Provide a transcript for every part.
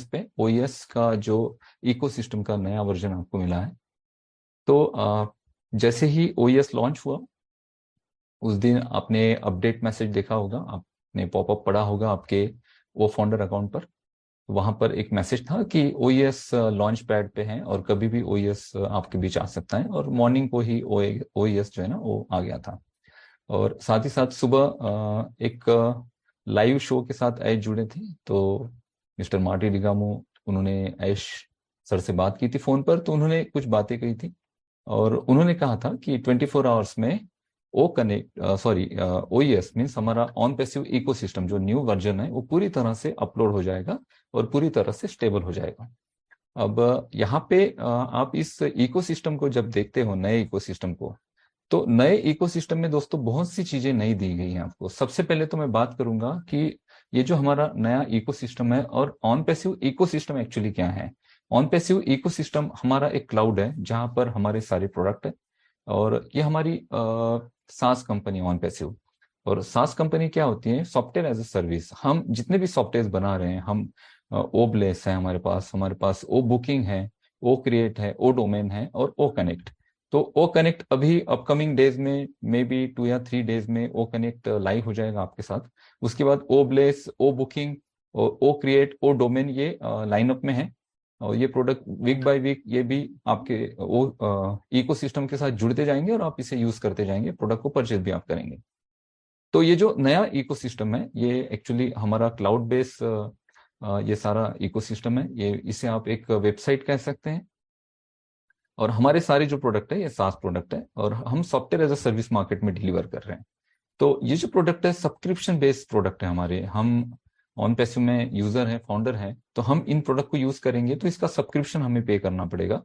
पे ओएस का जो इकोसिस्टम का नया वर्जन आपको मिला है। तो जैसे ही ओएस लॉन्च हुआ उस दिन आपने अपडेट मैसेज देखा होगा, आपने पॉपअप पढ़ा होगा आपके वो फाउंडर अकाउंट पर। वहां पर एक मैसेज था कि ओएस लॉन्च पैड पे है और कभी भी ओएस आपके बीच आ सकता है, और मॉर्निंग को ही ओएस जो है ना वो आ गया था। और साथ ही साथ सुबह एक लाइव शो के साथ ऐश जुड़े थे, तो मिस्टर मार्टी डिगामो उन्होंने ऐश सर से बात की थी फोन पर, तो उन्होंने कुछ बातें कही थी और उन्होंने कहा था कि 24 आवर्स में ओ कनेक्ट ओईएस मीन्स हमारा ऑन पैसिव इकोसिस्टम जो न्यू वर्जन है वो पूरी तरह से अपलोड हो जाएगा और पूरी तरह से स्टेबल हो जाएगा। अब यहाँ पे आप इस इकोसिस्टम को जब देखते हो, नए इकोसिस्टम को, तो नए इकोसिस्टम में दोस्तों बहुत सी चीजें नई दी गई हैं आपको। सबसे पहले तो मैं बात करूंगा कि ये जो हमारा नया इकोसिस्टम है और ऑन पैसिव इकोसिस्टम एक्चुअली क्या है। ऑन पैसिव इकोसिस्टम हमारा एक क्लाउड है जहां पर हमारे सारे प्रोडक्ट है, और ये हमारी सास कंपनी ऑन पैसिव। और सास कंपनी क्या होती है? Software as a service. हम जितने भी सॉफ्टवेयर बना रहे हैं, हम ओ ब्लेस है हमारे पास ओ बुकिंग है, ओ क्रिएट है, ओ डोमेन है और ओ कनेक्ट। तो ओ कनेक्ट अभी अपकमिंग डेज में मे बी 2 या 3 डेज में ओ कनेक्ट लाइव हो जाएगा आपके साथ। उसके बाद ओ ब्लेस, ओ बुकिंग, ओ क्रिएट, ओ डोमेन ये लाइनअप में है, और ये प्रोडक्ट वीक बाय वीक ये भी आपके वो इकोसिस्टम के साथ जुड़ते जाएंगे और आप इसे यूज करते जाएंगे, प्रोडक्ट को परचेज भी आप करेंगे। तो ये जो नया इकोसिस्टम है ये एक्चुअली हमारा क्लाउड बेस ये सारा इकोसिस्टम है। ये इसे आप एक वेबसाइट कह सकते हैं, और हमारे सारे जो प्रोडक्ट है ये सास प्रोडक्ट है और हम software as a service market में डिलीवर कर रहे हैं। तो ये जो प्रोडक्ट है सब्सक्रिप्शन बेस्ड प्रोडक्ट है हमारे। हम ऑन पैसिव में यूजर हैं, फाउंडर हैं, तो हम इन प्रोडक्ट को यूज करेंगे तो इसका सब्सक्रिप्शन हमें पे करना पड़ेगा।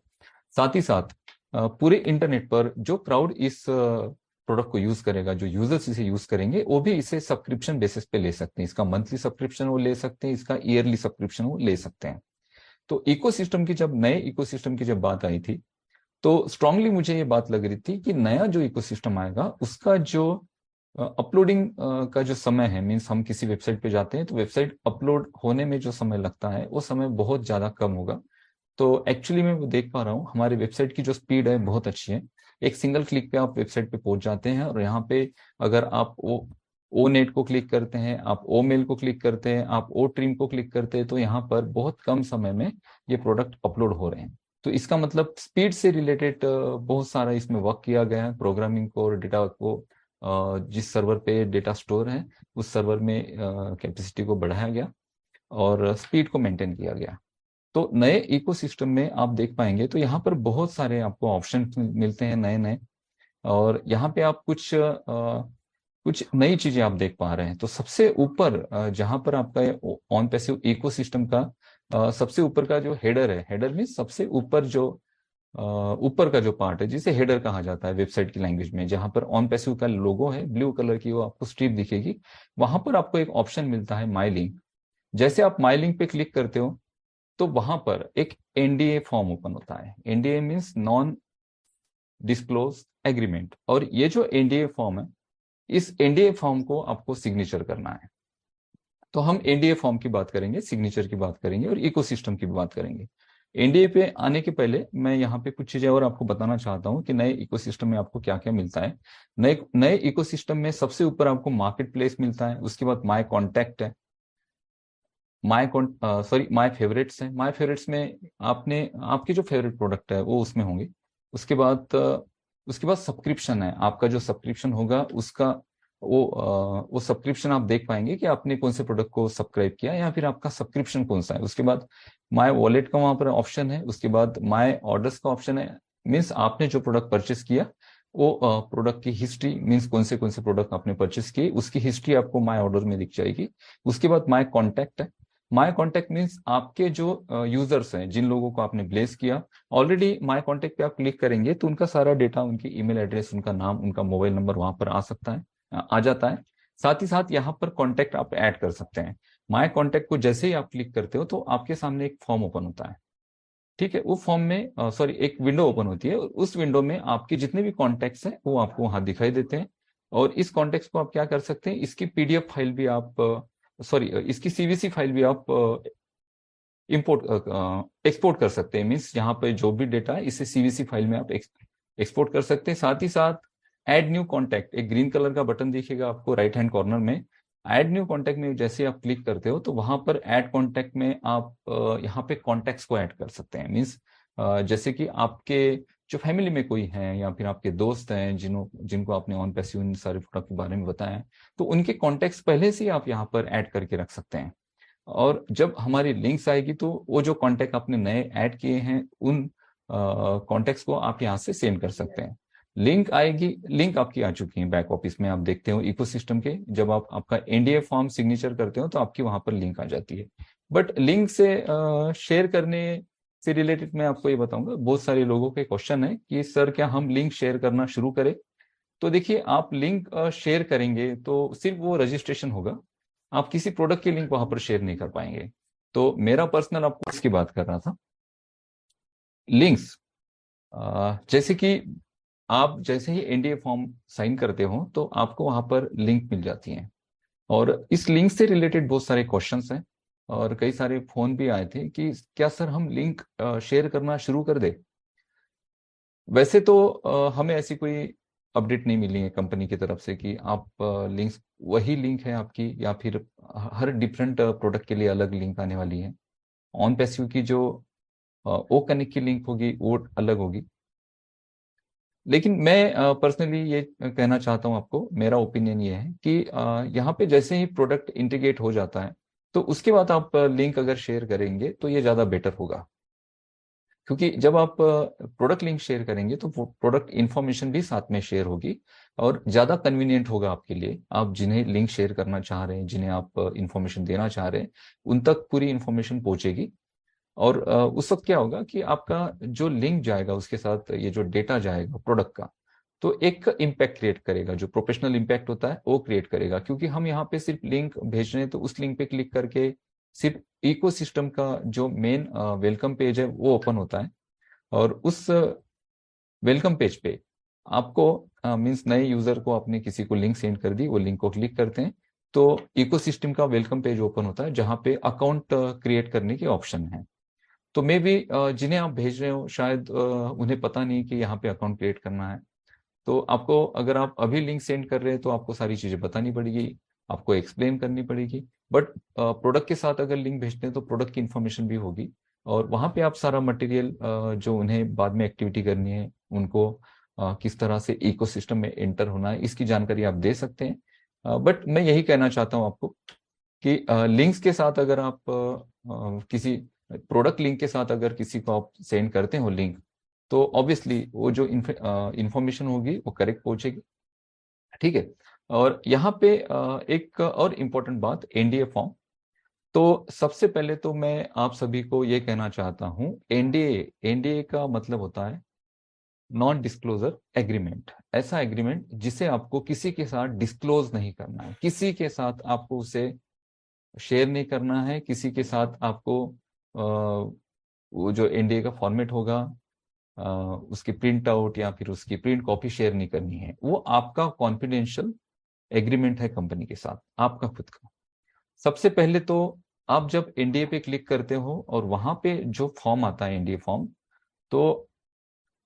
साथ ही साथ पूरे इंटरनेट पर जो क्राउड इस प्रोडक्ट को यूज करेगा, जो यूजर्स इसे यूज करेंगे, वो भी इसे सब्सक्रिप्शन बेसिस पे ले सकते हैं। इसका मंथली सब्सक्रिप्शन वो ले सकते हैं, इसका ईयरली सब्सक्रिप्शन वो ले सकते हैं। तो इकोसिस्टम की जब नए इकोसिस्टम की जब बात आई थी, तो स्ट्रांगली मुझे ये बात लग रही थी कि नया जो इकोसिस्टम आएगा उसका जो अपलोडिंग का जो समय है, मीन्स हम किसी वेबसाइट पे जाते हैं तो वेबसाइट अपलोड होने में जो समय लगता है वो समय बहुत ज्यादा कम होगा। तो एक्चुअली मैं वो देख पा रहा हूँ हमारी वेबसाइट की जो स्पीड है बहुत अच्छी है। एक सिंगल क्लिक पे आप वेबसाइट पे पहुंच जाते हैं, और यहाँ पे अगर आप ओ नेट को क्लिक करते हैं, आप ओ मेल को क्लिक करते हैं, आप ओ ट्रिम को क्लिक करते हैं, तो यहाँ पर बहुत कम समय में ये प्रोडक्ट अपलोड हो रहे हैं। तो इसका मतलब स्पीड से रिलेटेड बहुत सारा इसमें वर्क किया गया है, प्रोग्रामिंग को और डेटा को जिस सर्वर पे डेटा स्टोर है उस सर्वर में कैपेसिटी को बढ़ाया गया और स्पीड को मेंटेन किया गया। तो नए इकोसिस्टम में आप देख पाएंगे तो यहाँ पर बहुत सारे आपको ऑप्शन मिलते हैं नए नए, और यहाँ पे आप कुछ नई चीजें आप देख पा रहे हैं। तो सबसे ऊपर जहां पर आपका ऑन पैसिव इकोसिस्टम का सबसे ऊपर का जो हेडर है, हेडर मीन सबसे ऊपर जो ऊपर का जो पार्ट है जिसे हेडर कहा जाता है वेबसाइट की लैंग्वेज में, जहां पर ऑन पैसिव का लोगो है ब्लू कलर की वो आपको स्ट्रिप दिखेगी, वहां पर आपको एक ऑप्शन मिलता है माई लिंक। जैसे आप माई लिंक पे क्लिक करते हो तो वहां पर एक एनडीए फॉर्म ओपन होता है। NDA means non disclose agreement, और ये जो एनडीए फॉर्म है इस एनडीए फॉर्म को आपको सिग्नेचर करना है। तो हम एनडीए फॉर्म की बात करेंगे, सिग्नेचर की बात करेंगे और इकोसिस्टम की भी बात करेंगे। एनडीए पे आने के पहले मैं यहाँ पे कुछ चीजें और आपको बताना चाहता हूँ कि नए इकोसिस्टम में आपको क्या क्या मिलता है। नए नए इकोसिस्टम में सबसे ऊपर आपको मार्केट प्लेस मिलता है, उसके बाद माई कॉन्टैक्ट है, माई फेवरेट्स है। माई फेवरेट्स में आपने आपके जो फेवरेट प्रोडक्ट है वो उसमें होंगे। उसके बाद सब्सक्रिप्शन है, आपका जो सब्सक्रिप्शन होगा उसका वो सब्सक्रिप्शन आप देख पाएंगे कि आपने कौन से प्रोडक्ट को सब्सक्राइब किया या फिर आपका सब्सक्रिप्शन कौन सा है। उसके बाद माय वॉलेट का वहां पर ऑप्शन है, उसके बाद माय ऑर्डर्स का ऑप्शन है, मीन्स आपने जो प्रोडक्ट परचेस किया वो प्रोडक्ट की हिस्ट्री, मीन्स कौन से प्रोडक्ट आपने परचेस किए उसकी हिस्ट्री आपको माय ऑर्डर में दिख जाएगी। उसके बाद माय कॉन्टैक्ट है। माय कॉन्टैक्ट मीन्स आपके जो यूजर्स हैं, जिन लोगों को आपने ब्लेस किया ऑलरेडी, माय कॉन्टैक्ट पे आप क्लिक करेंगे तो उनका सारा डेटा, उनकी ईमेल एड्रेस, उनका नाम, उनका मोबाइल नंबर वहां पर आ सकता है, आ जाता है। साथ ही साथ यहाँ पर कॉन्टैक्ट आप ऐड कर सकते हैं। माय कॉन्टैक्ट को जैसे ही आप क्लिक करते हो तो आपके सामने एक फॉर्म ओपन होता है। ठीक है, वो फॉर्म में एक विंडो ओपन होती है, और उस विंडो में आपके जितने भी कॉन्टैक्ट्स हैं वो आपको वहां दिखाई देते हैं। और इस कॉन्टैक्ट्स को आप क्या कर सकते हैं, इसकी पीडीएफ फाइल भी आप इसकी सीवीसी फाइल भी आप इंपोर्ट एक्सपोर्ट कर सकते हैं। मीन्स यहाँ पे जो भी डेटा है इसे सीवीसी फाइल में आप एक्सपोर्ट कर सकते हैं। साथ ही साथ ऐड न्यू कॉन्टैक्ट, एक ग्रीन कलर का बटन दिखेगा आपको राइट हैंड कॉर्नर में। ऐड न्यू कॉन्टैक्ट में जैसे आप क्लिक करते हो तो वहां पर ऐड कॉन्टैक्ट में आप यहाँ पे कॉन्टैक्ट्स को ऐड कर सकते हैं। मीन्स जैसे कि आपके जो फैमिली में कोई है या फिर आपके दोस्त हैं जिनको आपने ऑन पैसिव इन सारे प्रोडक्ट के बारे में बताया, तो उनके कॉन्टैक्ट्स पहले से आप यहाँ पर ऐड करके रख सकते हैं। और जब हमारी लिंक्स आएगी तो वो जो कॉन्टैक्ट आपने नए ऐड किए हैं उन कॉन्टैक्ट्स को आप यहाँ से सेंड कर सकते हैं। लिंक आएगी, लिंक आपकी आ चुकी है बैक ऑफिस में, आप देखते हो इकोसिस्टम के। जब आप आपका एनडीए फॉर्म सिग्नेचर करते हो तो आपकी वहां पर लिंक आ जाती है। बट लिंक से शेयर करने से रिलेटेड मैं आपको ये बताऊंगा, बहुत सारे लोगों के क्वेश्चन है कि सर क्या हम लिंक शेयर करना शुरू करें। तो देखिए, आप लिंक शेयर करेंगे तो सिर्फ वो रजिस्ट्रेशन होगा, आप किसी प्रोडक्ट की लिंक वहां पर शेयर नहीं कर पाएंगे। तो मेरा पर्सनल आपको इसकी बात कर रहा था। लिंक्स जैसे कि आप जैसे ही एनडीए फॉर्म साइन करते हो तो आपको वहां पर लिंक मिल जाती है, और इस लिंक से रिलेटेड बहुत सारे क्वेश्चंस हैं और कई सारे फोन भी आए थे कि क्या सर हम लिंक शेयर करना शुरू कर दे। वैसे तो हमें ऐसी कोई अपडेट नहीं मिली है कंपनी की तरफ से कि आप लिंक्स, वही लिंक है आपकी या फिर हर डिफरेंट प्रोडक्ट के लिए अलग लिंक आने वाली है। ऑन पैसिव की जो ओ कनेक्ट की लिंक होगी वो अलग होगी। लेकिन मैं पर्सनली ये कहना चाहता हूं आपको, मेरा ओपिनियन ये है कि यहाँ पे जैसे ही प्रोडक्ट इंटीग्रेट हो जाता है तो उसके बाद आप लिंक अगर शेयर करेंगे तो ये ज्यादा बेटर होगा। क्योंकि जब आप प्रोडक्ट लिंक शेयर करेंगे तो प्रोडक्ट इंफॉर्मेशन भी साथ में शेयर होगी और ज्यादा कन्वीनियंट होगा आपके लिए। आप जिन्हें लिंक शेयर करना चाह रहे हैं, जिन्हें आप इंफॉर्मेशन देना चाह रहे हैं, उन तक पूरी इंफॉर्मेशन पहुंचेगी। और उस वक्त क्या होगा कि आपका जो लिंक जाएगा उसके साथ ये जो डेटा जाएगा प्रोडक्ट का, तो एक इम्पैक्ट क्रिएट करेगा, जो प्रोफेशनल इम्पैक्ट होता है वो क्रिएट करेगा। क्योंकि हम यहाँ पे सिर्फ लिंक भेज रहे हैं तो उस लिंक पे क्लिक करके सिर्फ इकोसिस्टम का जो मेन वेलकम पेज है वो ओपन होता है, और उस वेलकम पेज पे आपको मीन्स नए यूजर को आपने किसी को लिंक सेंड कर दी, वो लिंक को क्लिक करते हैं तो इकोसिस्टम का वेलकम पेज ओपन होता है जहां पे अकाउंट क्रिएट करने के ऑप्शन है। तो मे भी जिन्हें आप भेज रहे हो शायद उन्हें पता नहीं कि यहाँ पे अकाउंट क्रिएट करना है। तो आपको, अगर आप अभी लिंक सेंड कर रहे हैं तो आपको सारी चीजें बतानी पड़ेगी, आपको एक्सप्लेन करनी पड़ेगी। बट प्रोडक्ट के साथ अगर लिंक भेजते हैं तो प्रोडक्ट की इंफॉर्मेशन भी होगी, और वहां पे आप सारा मटेरियल जो उन्हें बाद में एक्टिविटी करनी है, उनको किस तरह से इकोसिस्टम में एंटर होना है, इसकी जानकारी आप दे सकते हैं। बट मैं यही कहना चाहता हूं आपको कि लिंक्स के साथ अगर आप किसी प्रोडक्ट लिंक के साथ अगर किसी को आप सेंड करते हो लिंक, तो ऑब्वियसली वो जो इंफॉर्मेशन होगी वो करेक्ट पहुंचेगी। ठीक है। और यहाँ पे एक और इम्पोर्टेंट बात, एनडीए फॉर्म। तो सबसे पहले तो मैं आप सभी को ये कहना चाहता हूं, एनडीए एनडीए का मतलब होता है नॉन डिस्क्लोजर एग्रीमेंट। ऐसा एग्रीमेंट जिसे आपको किसी के साथ डिस्क्लोज नहीं करना है, किसी के साथ आपको उसे शेयर नहीं करना है, किसी के साथ आपको वो जो एनडीए का फॉर्मेट होगा उसकी प्रिंट आउट या फिर उसकी प्रिंट कॉपी शेयर नहीं करनी है। वो आपका कॉन्फिडेंशियल एग्रीमेंट है कंपनी के साथ, आपका खुद का। सबसे पहले तो आप जब एनडीए पे क्लिक करते हो और वहां पे जो फॉर्म आता है एनडीए फॉर्म, तो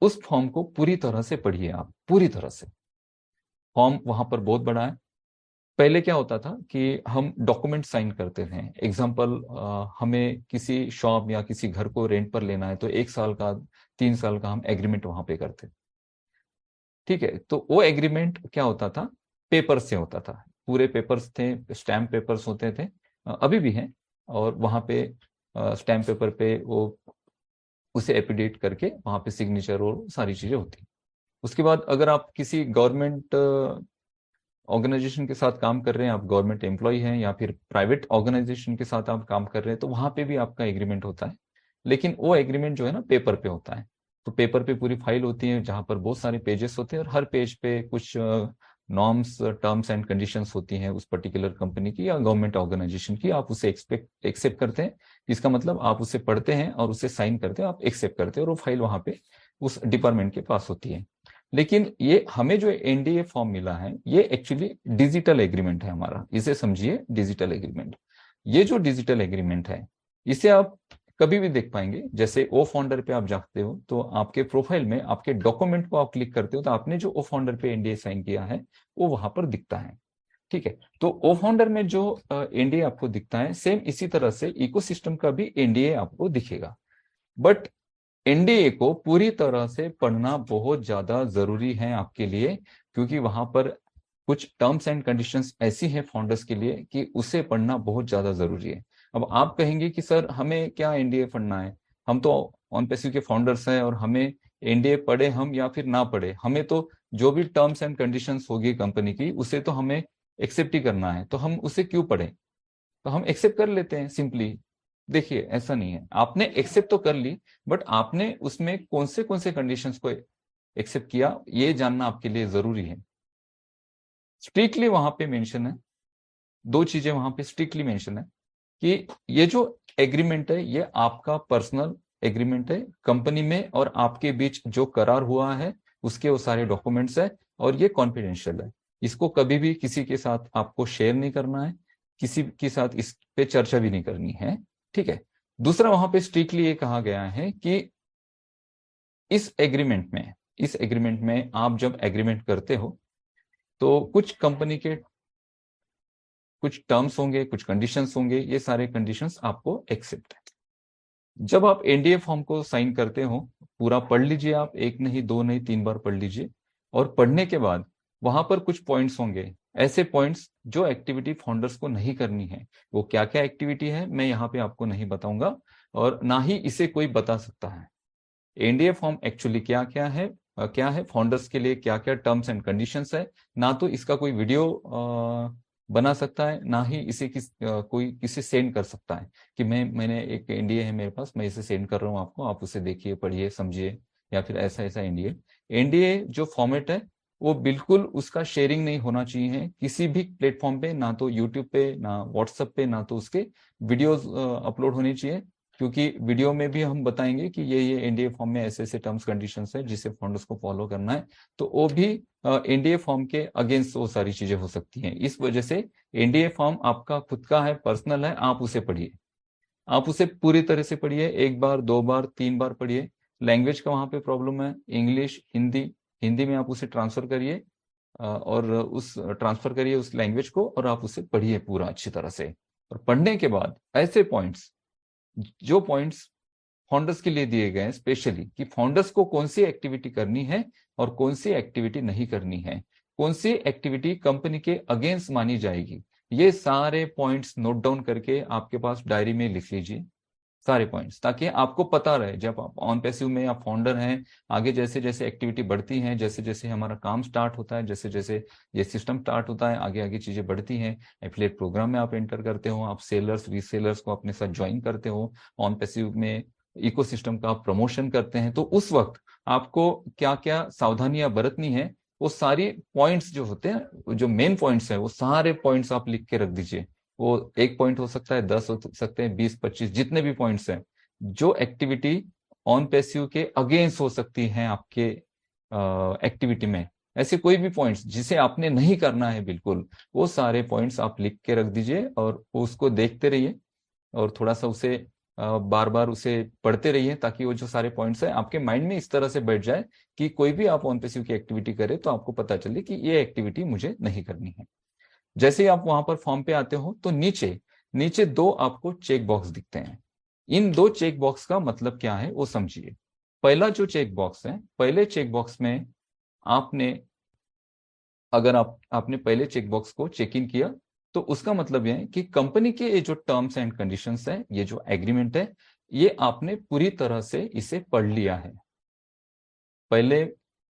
उस फॉर्म को पूरी तरह से पढ़िए आप, पूरी तरह से। फॉर्म वहां पर बहुत बड़ा है। पहले क्या होता था कि हम डॉक्यूमेंट साइन करते थे। एग्जाम्पल, हमें किसी शॉप या किसी घर को रेंट पर लेना है तो 1 साल का, 3 साल का हम एग्रीमेंट वहां पे करते। ठीक है। तो वो एग्रीमेंट क्या होता था, पेपर से होता था, पूरे पेपर्स थे, स्टैम्प पेपर्स होते थे, अभी भी हैं। और वहां पे स्टैम्प पेपर पे वो उसे एफिडेविट करके वहां पे सिग्नेचर और सारी चीजें होती। उसके बाद अगर आप किसी गवर्नमेंट ऑर्गेनाइजेशन के साथ काम कर रहे हैं, आप गवर्नमेंट एम्प्लॉय हैं, या फिर प्राइवेट ऑर्गेनाइजेशन के साथ आप काम कर रहे हैं, तो वहां पे भी आपका एग्रीमेंट होता है। लेकिन वो एग्रीमेंट जो है ना पेपर पे होता है। तो पेपर पे पूरी फाइल होती है जहां पर बहुत सारे पेजेस होते हैं, और हर पेज पे कुछ नॉर्म्स, टर्म्स एंड कंडीशंस होती हैं उस पर्टिकुलर कंपनी की या गवर्नमेंट ऑर्गेनाइजेशन की। आप उसे एक्सेप्ट करते हैं। इसका मतलब आप उसे पढ़ते हैं और उसे साइन करते हैं, आप एक्सेप्ट करते हैं, और वो फाइल वहां पे उस डिपार्टमेंट के पास होती है। लेकिन ये हमें जो एनडीए फॉर्म मिला है ये एक्चुअली डिजिटल एग्रीमेंट है हमारा, इसे समझिए डिजिटल एग्रीमेंट। ये जो डिजिटल एग्रीमेंट है इसे आप कभी भी देख पाएंगे। जैसे ओ फाउंडर पे आप जाते हो तो आपके प्रोफाइल में आपके डॉक्यूमेंट को आप क्लिक करते हो तो आपने जो ओ फाउंडर पे एनडीए साइन किया है वो वहां पर दिखता है। ठीक है, तो ओ फाउंडर में जो एनडीए आपको दिखता है, सेम इसी तरह से इकोसिस्टम का भी एनडीए आपको दिखेगा। बट एनडीए को पूरी तरह से पढ़ना बहुत ज्यादा जरूरी है आपके लिए, क्योंकि वहां पर कुछ टर्म्स एंड कंडीशंस ऐसी हैं फाउंडर्स के लिए कि उसे पढ़ना बहुत ज्यादा जरूरी है। अब आप कहेंगे कि सर हमें क्या एनडीए पढ़ना है, हम तो ऑन पैसिव के फाउंडर्स हैं और हमें एनडीए पढ़े हम या फिर ना पढ़े, हमें तो जो भी टर्म्स एंड कंडीशंस होगी कंपनी की उसे तो हमें एक्सेप्ट ही करना है, तो हम उसे क्यों पढ़ें। तो हम एक्सेप्ट कर लेते हैं सिंपली। देखिए ऐसा नहीं है, आपने एक्सेप्ट तो कर ली, बट आपने उसमें कौन से कंडीशंस को एक्सेप्ट किया ये जानना आपके लिए जरूरी है। स्ट्रिक्टली वहां पे मेंशन है, दो चीजें वहां पे स्ट्रिक्टली मेंशन है कि ये जो एग्रीमेंट है ये आपका पर्सनल एग्रीमेंट है कंपनी में और आपके बीच जो करार हुआ है उसके वो सारे डॉक्यूमेंट्स है और ये कॉन्फिडेंशियल है। इसको कभी भी किसी के साथ आपको शेयर नहीं करना है, किसी के साथ इस पे चर्चा भी नहीं करनी है। ठीक है, दूसरा वहां पे स्ट्रिक्टली ये कहा गया है कि इस एग्रीमेंट में आप जब एग्रीमेंट करते हो तो कुछ कंपनी के कुछ टर्म्स होंगे, कुछ कंडीशंस होंगे, ये सारे कंडीशंस आपको एक्सेप्ट है। जब आप एनडीए फॉर्म को साइन करते हो पूरा पढ़ लीजिए, आप एक नहीं दो नहीं 3 बार पढ़ लीजिए। और पढ़ने के बाद वहां पर कुछ पॉइंट्स होंगे, ऐसे पॉइंट्स जो एक्टिविटी फाउंडर्स को नहीं करनी है। वो क्या क्या एक्टिविटी है मैं यहाँ पे आपको नहीं बताऊंगा और ना ही इसे कोई बता सकता है। एनडीए फॉर्म एक्चुअली क्या क्या है, क्या है फाउंडर्स के लिए, क्या क्या टर्म्स एंड कंडीशंस है, ना तो इसका कोई वीडियो बना सकता है, ना ही इसे कोई किसी सेंड कर सकता है कि मैंने एक एनडीए है मेरे पास, मैं इसे सेंड कर रहा हूँ आपको, आप उसे देखिए पढ़िए समझिए, या फिर ऐसा ऐसा एनडीए। एनडीए जो फॉर्मेट है वो बिल्कुल उसका शेयरिंग नहीं होना चाहिए किसी भी प्लेटफॉर्म पे, ना तो यूट्यूब पे, ना व्हाट्सएप पे, ना तो उसके वीडियोज अपलोड होनी चाहिए। क्योंकि वीडियो में भी हम बताएंगे कि ये एनडीए फॉर्म में ऐसे ऐसे टर्म्स कंडीशंस है जिसे फंड्स को फॉलो करना है, तो वो भी एनडीए फॉर्म के अगेंस्ट वो सारी चीजें हो सकती हैं। इस वजह से एनडीए फॉर्म आपका खुद का है, पर्सनल है, आप उसे पढ़िए, आप उसे पूरी तरह से पढ़िए, 1 बार 2 बार 3 बार पढ़िए। लैंग्वेज का वहां पे प्रॉब्लम है, इंग्लिश हिंदी, हिंदी में आप उसे ट्रांसफर करिए और उस ट्रांसफर करिए उस लैंग्वेज को और आप उसे पढ़िए पूरा अच्छी तरह से। और पढ़ने के बाद ऐसे पॉइंट्स, जो पॉइंट्स फाउंडर्स के लिए दिए गए हैं स्पेशली, कि फाउंडर्स को कौन सी एक्टिविटी करनी है और कौन सी एक्टिविटी नहीं करनी है, कौन सी एक्टिविटी कंपनी के अगेंस्ट मानी जाएगी, ये सारे पॉइंट्स नोट डाउन करके आपके पास डायरी में लिख लीजिए सारे पॉइंट्स, ताकि आपको पता रहे जब आप ऑन पैसिव में आप फाउंडर हैं, आगे जैसे जैसे एक्टिविटी बढ़ती हैं, जैसे जैसे हमारा काम स्टार्ट होता है, जैसे जैसे ये सिस्टम स्टार्ट होता है, आगे आगे चीजें बढ़ती हैं, एफिलिएट प्रोग्राम में आप एंटर करते हो, आप सेलर्स रीसेलर्स को अपने साथ ज्वाइन करते हो, ऑन पैसिव में इकोसिस्टम का आप प्रमोशन करते हैं, तो उस वक्त आपको क्या क्या सावधानियां बरतनी है, वो सारी पॉइंट्स जो होते हैं, जो मेन पॉइंट्स है, वो सारे पॉइंट्स आप लिख के रख दीजिए। वो एक पॉइंट हो सकता है, 10 हो सकते हैं, 20 25 जितने भी पॉइंट्स हैं, जो एक्टिविटी ऑन पैसिव के अगेंस्ट हो सकती हैं आपके एक्टिविटी में, ऐसे कोई भी पॉइंट्स जिसे आपने नहीं करना है बिल्कुल, वो सारे पॉइंट्स आप लिख के रख दीजिए और उसको देखते रहिए और थोड़ा सा उसे बार बार उसे पढ़ते रहिए, ताकि वो जो सारे पॉइंट्स हैं आपके माइंड में इस तरह से बैठ जाए कि कोई भी आप ऑन पैसिव की एक्टिविटी करें तो आपको पता चले कि ये एक्टिविटी मुझे नहीं करनी है। जैसे ही आप वहां पर फॉर्म पे आते हो तो नीचे नीचे 2 आपको चेक बॉक्स दिखते हैं। इन 2 चेक बॉक्स का मतलब क्या है वो समझिए। पहला जो चेक बॉक्स है, पहले चेक बॉक्स में आपने, अगर आपने पहले चेक बॉक्स को चेक इन किया तो उसका मतलब यह है कि कंपनी के ये जो टर्म्स एंड कंडीशंस है, ये जो एग्रीमेंट है, ये आपने पूरी तरह से इसे पढ़ लिया है। पहले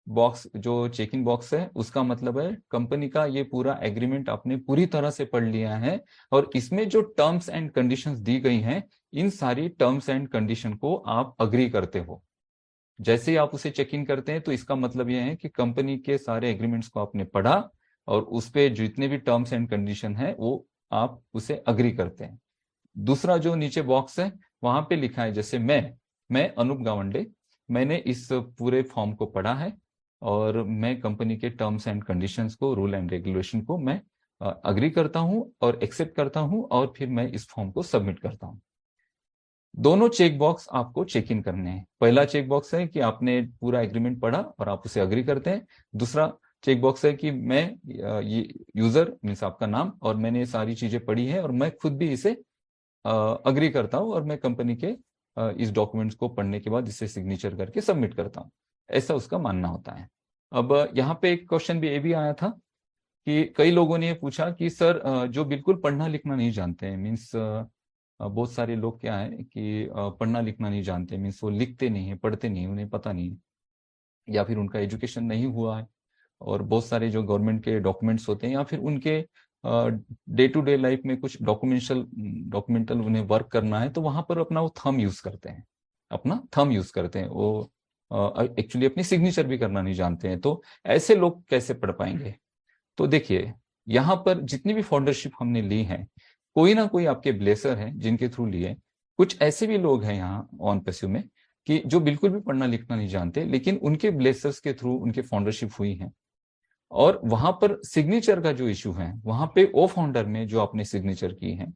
बॉक्स जो चेक इन बॉक्स है उसका मतलब है कंपनी का ये पूरा एग्रीमेंट आपने पूरी तरह से पढ़ लिया है और इसमें जो टर्म्स एंड कंडीशंस दी गई हैं, इन सारी टर्म्स एंड कंडीशन को आप अग्री करते हो। जैसे ही आप उसे चेक इन करते हैं तो इसका मतलब यह है कि कंपनी के सारे एग्रीमेंट्स को आपने पढ़ा और उस पे जितने भी टर्म्स एंड कंडीशन है वो आप उसे अग्री करते हैं। दूसरा जो नीचे बॉक्स है वहां पे लिखा है, जैसे मैं अनूप गावंडे, मैंने इस पूरे फॉर्म को पढ़ा है और मैं कंपनी के टर्म्स एंड कंडीशंस को, रूल एंड रेगुलेशन को मैं अग्री करता हूं और एक्सेप्ट करता हूं और फिर मैं इस फॉर्म को सबमिट करता हूं। दोनों चेक बॉक्स आपको चेक इन करने हैं। पहला चेक बॉक्स है कि आपने पूरा एग्रीमेंट पढ़ा और आप उसे अग्री करते हैं। दूसरा चेक बॉक्स है कि मैं ये यूजर मीन्स आपका नाम, और मैंने ये सारी चीजें पढ़ी है और मैं खुद भी इसे अग्री करता हूं और मैं कंपनी के इस डॉक्यूमेंट्स को पढ़ने के बाद इसे सिग्नेचर करके सबमिट करता हूं। ऐसा उसका मानना होता है। अब यहाँ पे एक क्वेश्चन भी ये भी आया था कि कई लोगों ने ये पूछा कि सर जो बिल्कुल पढ़ना लिखना नहीं जानते हैं, मीन्स बहुत सारे लोग क्या है कि पढ़ना लिखना नहीं जानते, मीन्स वो लिखते नहीं है, पढ़ते नहीं, उन्हें पता नहीं है, या फिर उनका एजुकेशन नहीं हुआ है, और बहुत सारे जो गवर्नमेंट के डॉक्यूमेंट्स होते हैं या फिर उनके डे टू डे लाइफ में कुछ डॉक्यूमेंटल उन्हें वर्क करना है, तो वहां पर अपना वो थंब यूज करते हैं, अपना थंब यूज करते हैं, वो एक्चुअली अपनी सिग्नेचर भी करना नहीं जानते हैं। तो ऐसे लोग कैसे पढ़ पाएंगे? तो देखिए, यहाँ पर जितनी भी फाउंडरशिप हमने ली है, कोई ना कोई आपके ब्लेसर है जिनके थ्रू लिए। कुछ ऐसे भी लोग हैं यहाँ ऑन पेस्यू में कि जो बिल्कुल भी पढ़ना लिखना नहीं जानते, लेकिन उनके ब्लेसर्स के थ्रू उनके फाउंडरशिप हुई है। और वहां पर सिग्नेचर का जो इशू है, वहां पे ओ फाउंडर में जो आपने सिग्नेचर की है,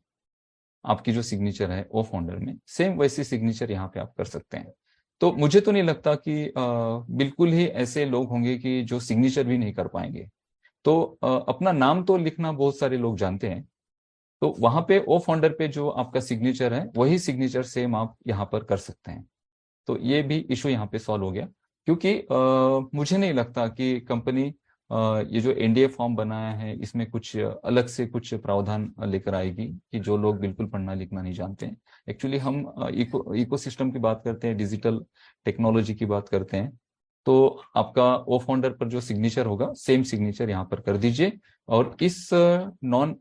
आपकी जो सिग्नेचर है ओ फाउंडर में, सेम वैसी सिग्नेचर यहाँ पे आप कर सकते हैं। तो मुझे तो नहीं लगता कि बिल्कुल ही ऐसे लोग होंगे कि जो सिग्नेचर भी नहीं कर पाएंगे। तो अपना नाम तो लिखना बहुत सारे लोग जानते हैं, तो वहां पे ओ फाउंडर पे जो आपका सिग्नेचर है वही सिग्नेचर सेम आप यहाँ पर कर सकते हैं। तो ये भी इशू यहाँ पे सॉल्व हो गया, क्योंकि मुझे नहीं लगता कि कंपनी ये जो एनडीए फॉर्म बनाया है इसमें कुछ अलग से कुछ प्रावधान लेकर आएगी कि जो लोग बिल्कुल पढ़ना लिखना नहीं जानते हैं। एक्चुअली हम इकोसिस्टम की बात करते हैं, डिजिटल टेक्नोलॉजी की बात करते हैं, तो आपका ओ फाउंडर पर जो सिग्नेचर होगा सेम सिग्नेचर यहाँ पर कर दीजिए। और इस नॉन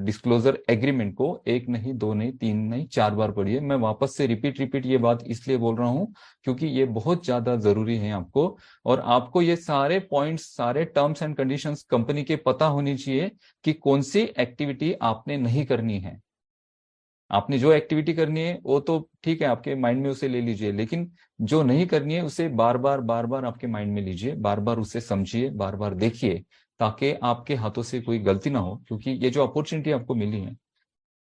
डिस्क्लोजर एग्रीमेंट को एक नहीं, दो नहीं, तीन नहीं, 4 बार पढ़िए। मैं वापस से रिपीट ये बात इसलिए बोल रहा हूं क्योंकि ये बहुत ज्यादा जरूरी है आपको। और आपको ये सारे पॉइंट्स, सारे टर्म्स एंड कंडीशंस कंपनी के पता होनी चाहिए कि कौन सी एक्टिविटी आपने नहीं करनी है। आपने जो एक्टिविटी करनी है वो तो ठीक है, आपके माइंड में उसे ले लीजिए, लेकिन जो नहीं करनी है उसे बार बार आपके माइंड में लीजिए, बार बार उसे समझिए, बार बार देखिए, ताकि आपके हाथों से कोई गलती ना हो। क्योंकि ये जो अपॉर्चुनिटी आपको मिली है,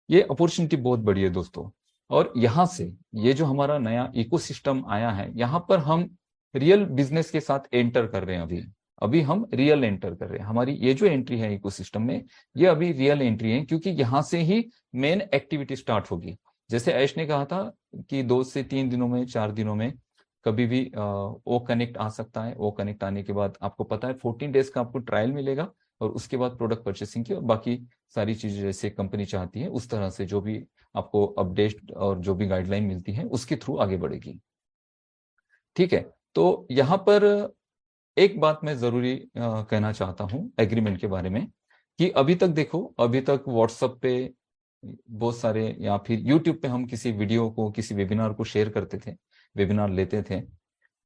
ये अपॉर्चुनिटी बहुत बड़ी है दोस्तों। और यहां से ये जो हमारा नया इकोसिस्टम आया है, यहां पर हम रियल बिजनेस के साथ एंटर कर रहे हैं। अभी अभी हम रियल एंटर कर रहे हैं। हमारी ये जो एंट्री है इकोसिस्टम में, ये अभी रियल एंट्री है, क्योंकि यहां से ही मेन एक्टिविटी स्टार्ट होगी। जैसे ऐश ने कहा था कि 2 से 3 दिनों में, 4 दिनों में कभी भी ओ कनेक्ट आ सकता है। ओ कनेक्ट आने के बाद आपको पता है 14 डेज का आपको ट्रायल मिलेगा, और उसके बाद प्रोडक्ट परचेसिंग की और बाकी सारी चीजें जैसे कंपनी चाहती है उस तरह से जो भी आपको अपडेट और जो भी गाइडलाइन मिलती है उसके थ्रू आगे बढ़ेगी। ठीक है, तो यहाँ पर एक बात मैं जरूरी कहना चाहता हूँ एग्रीमेंट के बारे में, कि अभी तक देखो, अभी तक व्हाट्सएप पे बहुत सारे या फिर यूट्यूब पे हम किसी वीडियो को, किसी वेबिनार को शेयर करते थे, वेबिनार लेते थे,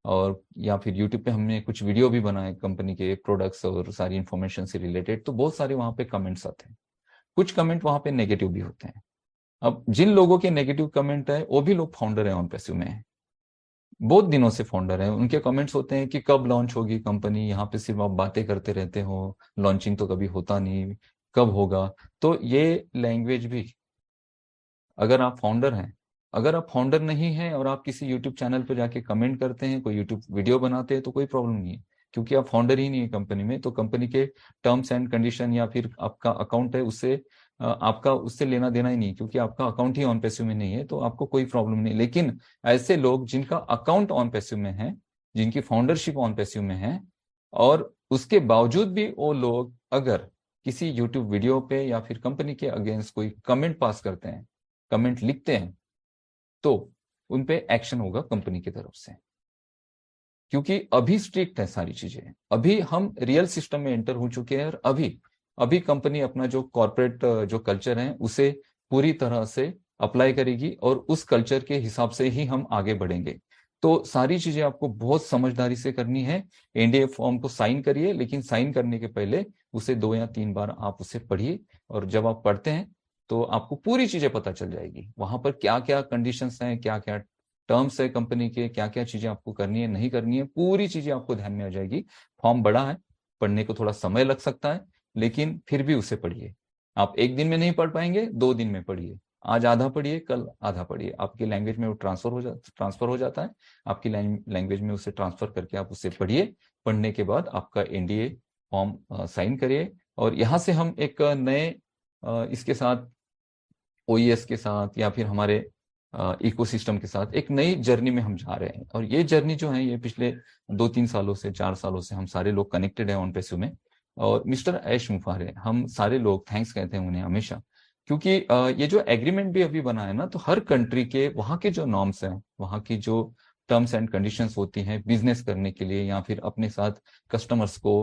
और या फिर यूट्यूब पे हमने कुछ वीडियो भी बनाए कंपनी के प्रोडक्ट्स और सारी इंफॉर्मेशन से रिलेटेड, तो बहुत सारे वहां पे कमेंट्स आते हैं। कुछ कमेंट वहां पे नेगेटिव भी होते हैं। अब जिन लोगों के नेगेटिव कमेंट है वो भी लोग फाउंडर है ऑन पैसिव में, बहुत दिनों से फाउंडर है। उनके कमेंट्स होते हैं कि कब लॉन्च होगी कंपनी, यहाँ पे सिर्फ आप बातें करते रहते हो, लॉन्चिंग तो कभी होता नहीं, कब होगा? तो ये लैंग्वेज भी, अगर आप फाउंडर हैं, अगर आप फाउंडर नहीं हैं और आप किसी यूट्यूब चैनल पर जाके कमेंट करते हैं, कोई यूट्यूब वीडियो बनाते हैं, तो कोई प्रॉब्लम नहीं है, क्योंकि आप फाउंडर ही नहीं है कंपनी में। तो कंपनी के टर्म्स एंड कंडीशन या फिर आपका अकाउंट है, उससे आपका उससे लेना देना ही नहीं, क्योंकि आपका अकाउंट ही ऑन पैसिव में नहीं है, तो आपको कोई प्रॉब्लम नहीं। लेकिन ऐसे लोग जिनका अकाउंट ऑन पैसिव में है, जिनकी फाउंडरशिप ऑन पैसिव में है, और उसके बावजूद भी वो लोग अगर किसी यूट्यूब वीडियो पे या फिर कंपनी के अगेंस्ट कोई कमेंट पास करते हैं, कमेंट लिखते हैं, तो उन पे एक्शन होगा कंपनी की तरफ से। क्योंकि अभी स्ट्रिक्ट है सारी चीजें, अभी हम रियल सिस्टम में एंटर हो चुके हैं, और अभी अभी कंपनी अपना जो कॉर्पोरेट जो कल्चर है उसे पूरी तरह से अप्लाई करेगी, और उस कल्चर के हिसाब से ही हम आगे बढ़ेंगे। तो सारी चीजें आपको बहुत समझदारी से करनी है। एनडीए फॉर्म को साइन करिए, लेकिन साइन करने के पहले उसे 2 या 3 बार आप उसे पढ़िए, और जब आप पढ़ते हैं तो आपको पूरी चीजें पता चल जाएगी, वहां पर क्या क्या कंडीशंस हैं, क्या क्या टर्म्स है कंपनी के, क्या क्या चीजें आपको करनी है, नहीं करनी है, पूरी चीजें आपको ध्यान में आ जाएगी। फॉर्म बड़ा है, पढ़ने को थोड़ा समय लग सकता है, लेकिन फिर भी उसे पढ़िए। आप 1 दिन में नहीं पढ़ पाएंगे, 2 दिन में पढ़िए, आज आधा पढ़िए, कल आधा पढ़िए, आपकी लैंग्वेज में वो ट्रांसफर हो जाता है, आपकी लैंग्वेज में उसे ट्रांसफर करके आप उसे पढ़िए। पढ़ने के बाद आपका एनडीए फॉर्म साइन करिए, और यहाँ से हम एक नए इसके साथ, ओईएस के साथ या फिर हमारे इकोसिस्टम के साथ एक नई जर्नी में हम जा रहे हैं। और ये जर्नी जो है, ये पिछले 2-3 सालों से, 4 सालों से हम सारे लोग कनेक्टेड हैं ऑनपेसिव में। और मिस्टर ऐश मुफारे, हम सारे लोग थैंक्स कहते हैं उन्हें हमेशा, क्योंकि ये जो एग्रीमेंट भी अभी बना है ना, तो हर कंट्री के वहाँ के जो नॉर्म्स हैं, वहाँ की जो टर्म्स एंड कंडीशंस होती हैं बिजनेस करने के लिए, या फिर अपने साथ कस्टमर्स को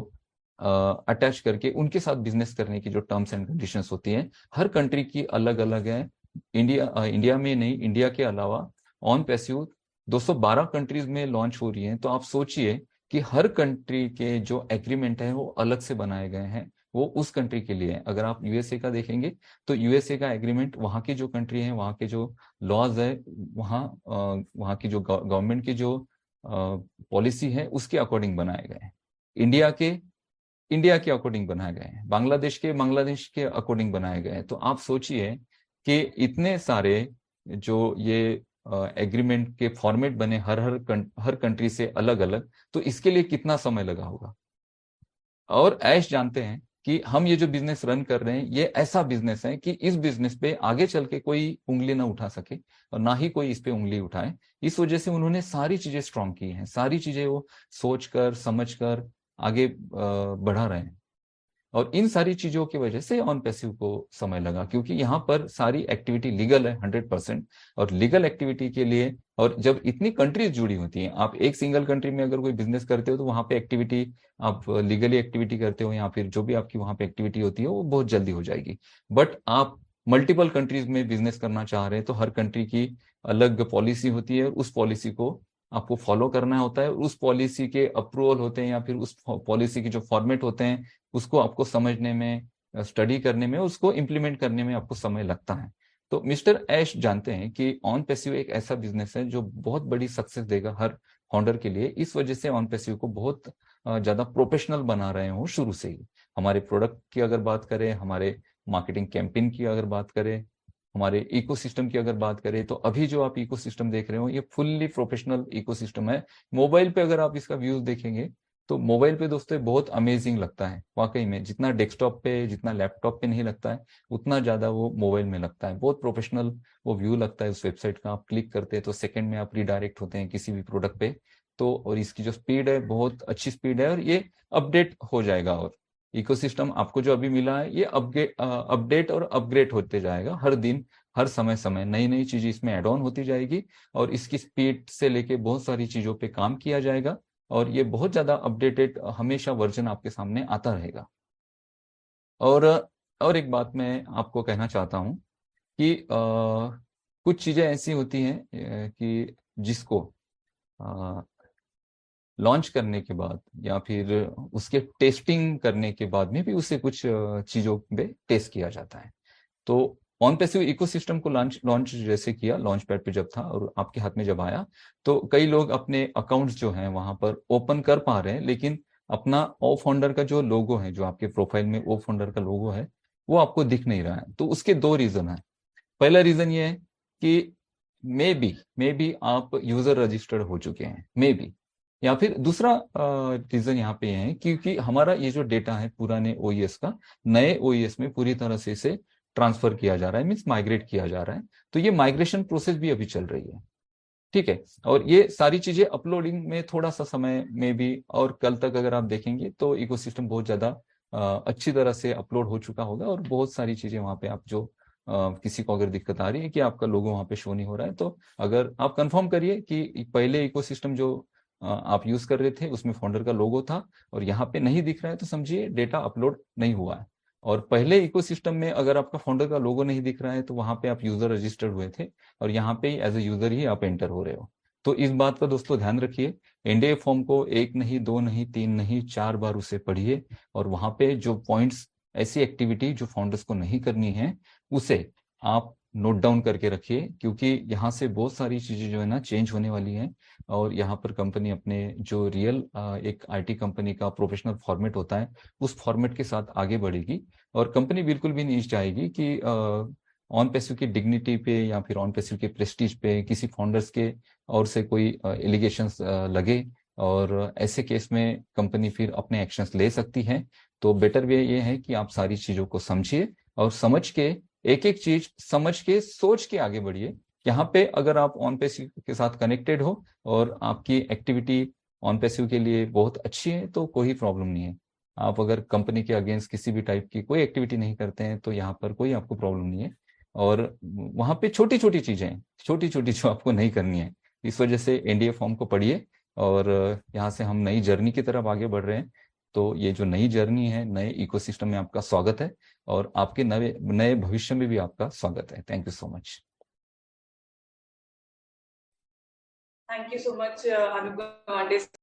अटैच करके उनके साथ बिजनेस करने की जो टर्म्स एंड कंडीशंस होती हैं, हर कंट्री की अलग अलग है। इंडिया में नहीं, इंडिया के अलावा ऑन पैसिव 212 कंट्रीज में लॉन्च हो रही है। तो आप सोचिए कि हर कंट्री के जो एग्रीमेंट है वो अलग से बनाए गए हैं, वो उस कंट्री के लिए है। अगर आप यूएसए का देखेंगे तो यूएसए का एग्रीमेंट वहाँ की जो कंट्री है, वहाँ के जो लॉज है, वहाँ की जो गवर्नमेंट की जो पॉलिसी है उसके अकॉर्डिंग बनाए गए हैं। इंडिया के अकॉर्डिंग बनाए गए हैं, बांग्लादेश के अकॉर्डिंग बनाए गए हैं। तो आप सोचिए कि इतने सारे जो ये एग्रीमेंट के फॉर्मेट बने हर कंट्री से अलग अलग, तो इसके लिए कितना समय लगा होगा। और ऐश जानते हैं कि हम ये जो बिजनेस रन कर रहे हैं, ये ऐसा बिजनेस है कि इस बिजनेस पे आगे चल के कोई उंगली ना उठा सके, और ना ही कोई इस पे उंगली उठाए। इस वजह से उन्होंने सारी चीजें स्ट्रॉन्ग की हैं, सारी चीजें वो सोच कर समझ कर आगे बढ़ा रहे हैं। और इन सारी चीजों की वजह से ऑन पैसिव को समय लगा, क्योंकि यहाँ पर सारी एक्टिविटी लीगल है 100%। और लीगल एक्टिविटी के लिए, और जब इतनी कंट्रीज जुड़ी होती हैं, आप एक सिंगल कंट्री में अगर कोई बिजनेस करते हो तो वहां पे एक्टिविटी, आप लीगली एक्टिविटी करते हो या फिर जो भी आपकी वहां पे एक्टिविटी होती है वो बहुत जल्दी हो जाएगी। बट आप मल्टीपल कंट्रीज में बिजनेस करना चाह रहे हैं तो हर कंट्री की अलग पॉलिसी होती है, उस पॉलिसी को आपको फॉलो करना होता है, उस पॉलिसी के अप्रूवल होते हैं या फिर उस पॉलिसी के जो फॉर्मेट होते हैं उसको आपको समझने में, स्टडी करने में, उसको इम्प्लीमेंट करने में आपको समय लगता है। तो मिस्टर ऐश जानते हैं कि ऑन पैसिव एक ऐसा बिजनेस है जो बहुत बड़ी सक्सेस देगा हर फाउंडर के लिए। इस वजह से ऑन पैसिव को बहुत ज्यादा प्रोफेशनल बना रहे हो शुरू से ही। हमारे प्रोडक्ट की अगर बात करें, हमारे मार्केटिंग कैंपेन की अगर बात करें, हमारे इकोसिस्टम की अगर बात करें, तो अभी जो आप इकोसिस्टम देख रहे हो ये फुल्ली प्रोफेशनल इकोसिस्टम है। मोबाइल पे अगर आप इसका व्यूज देखेंगे तो मोबाइल पे दोस्तों बहुत अमेजिंग लगता है वाकई में, जितना डेस्कटॉप पे, जितना लैपटॉप पे नहीं लगता है, उतना ज्यादा वो मोबाइल में लगता है। बहुत प्रोफेशनल वो व्यू लगता है उस वेबसाइट का। आप क्लिक करते हैं तो सेकंड में आप रिडायरेक्ट होते हैं किसी भी प्रोडक्ट पे। तो और इसकी जो स्पीड है बहुत अच्छी स्पीड है, और ये अपडेट हो जाएगा। और इकोसिस्टम आपको जो अभी मिला है ये अपडेट और अपग्रेड होते जाएगा हर दिन, हर समय समय नई नई चीजें इसमें एड ऑन होती जाएगी, और इसकी स्पीड से लेके बहुत सारी चीजों पे काम किया जाएगा, और ये बहुत ज्यादा अपडेटेड हमेशा वर्जन आपके सामने आता रहेगा। और एक बात मैं आपको कहना चाहता हूँ कि कुछ चीजें ऐसी होती हैं कि जिसको लॉन्च करने के बाद या फिर उसके टेस्टिंग करने के बाद में भी उसे कुछ चीजों पे टेस्ट किया जाता है। तो ऑन पैसिव इकोसिस्टम को लॉन्च जैसे किया, लॉन्च पैड पे जब था और आपके हाथ में जब आया, तो कई लोग अपने अकाउंट्स जो हैं वहां पर ओपन कर पा रहे हैं, लेकिन अपना ओ फाउंडर का जो लोगो है, जो आपके प्रोफाइल में ओ फाउंडर का लोगो है, वो आपको दिख नहीं रहा है। तो उसके दो रीजन है। पहला रीजन ये है कि मे बी आप यूजर रजिस्टर्ड हो चुके हैं, मे बी। या फिर दूसरा रीजन यहाँ पे है क्योंकि हमारा ये जो डेटा है पुराने ओईएस का नए ओईएस में पूरी तरह से इसे ट्रांसफर किया जा रहा है, मीन्स माइग्रेट किया जा रहा है। तो ये माइग्रेशन प्रोसेस भी अभी चल रही है, ठीक है। और ये सारी चीजें अपलोडिंग में थोड़ा सा समय में भी, और कल तक अगर आप देखेंगे तो इकोसिस्टम बहुत ज्यादा अच्छी तरह से अपलोड हो चुका होगा, और बहुत सारी चीजें वहां पे आप जो किसी को अगर दिक्कत आ रही है कि आपका लोगो वहां पे शो नहीं हो रहा है, तो अगर आप कंफर्म करिए कि पहले इकोसिस्टम जो आप यूज कर रहे थे उसमें फाउंडर का लोगो था और यहाँ पे नहीं दिख रहा है, तो समझिए डेटा अपलोड नहीं हुआ है। और पहले इकोसिस्टम में अगर आपका फाउंडर का लोगो नहीं दिख रहा है तो वहां पे आप यूजर रजिस्टर्ड हुए थे, और यहाँ पे एज ए यूजर ही आप एंटर हो रहे हो। तो इस बात का दोस्तों ध्यान रखिए, एनडीए फॉर्म को एक नहीं, दो नहीं, तीन नहीं, 4 बार उसे पढ़िए, और वहां पे जो पॉइंट्स, ऐसी एक्टिविटी जो फाउंडर्स को नहीं करनी है उसे आप नोट डाउन करके रखिए, क्योंकि यहाँ से बहुत सारी चीजें जो है ना चेंज होने वाली हैं। और यहाँ पर कंपनी अपने जो रियल एक आईटी कंपनी का प्रोफेशनल फॉर्मेट होता है उस फॉर्मेट के साथ आगे बढ़ेगी। और कंपनी बिल्कुल भी नहीं चाहेगी कि ऑन पैसिव की डिग्निटी पे या फिर ऑन पैसिव के प्रेस्टीज पे किसी फाउंडर्स के और से कोई एलिगेशंस लगे और ऐसे केस में कंपनी फिर अपने एक्शंस ले सकती है। तो बेटर वे ये है कि आप सारी चीजों को समझिए और समझ के एक एक चीज समझ के सोच के आगे बढ़िए। यहाँ पे अगर आप ऑन पैसिव के साथ कनेक्टेड हो और आपकी एक्टिविटी ऑन पैसिव के लिए बहुत अच्छी है तो कोई प्रॉब्लम नहीं है। आप अगर कंपनी के अगेंस्ट किसी भी टाइप की कोई एक्टिविटी नहीं करते हैं तो यहाँ पर कोई आपको प्रॉब्लम नहीं है। और वहां पे छोटी छोटी चीजें हैं, छोटी छोटी जो आपको नहीं करनी है। इस वजह से एनडीए फॉर्म को पढ़िए और यहाँ से हम नई जर्नी की तरफ आगे बढ़ रहे हैं। तो ये जो नई जर्नी है, नए इकोसिस्टम में आपका स्वागत है और आपके नए नए भविष्य में भी आपका स्वागत है। Thank you so much. Thank you so much, Anupam Pandey.